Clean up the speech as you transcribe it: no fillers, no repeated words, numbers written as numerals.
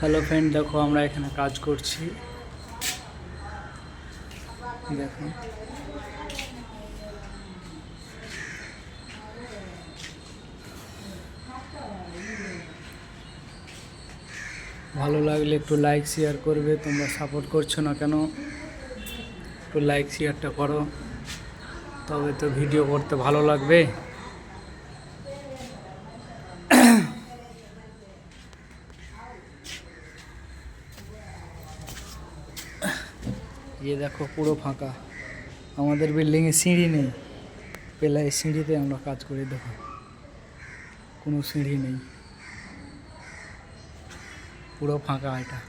Hello friend, দেখো আমরা এখানে কাজ করছি। দেখো ভালো লাগলে একটু লাইক শেয়ার করবে। তোমরা সাপোর্ট করছো না কেন? একটু লাইক শেয়ারটা করো, তবে তো ভিডিও করতে ভালো লাগবে। ये देखो পুরো ফাঁকা। আমাদের বিল্ডিংয়ে সিঁড়ি নেই, পেলাই সিঁড়িতে আমরা কাজ করি। দেখো কোনো সিঁড়ি নেই, পুরো ফাঁকা এটা।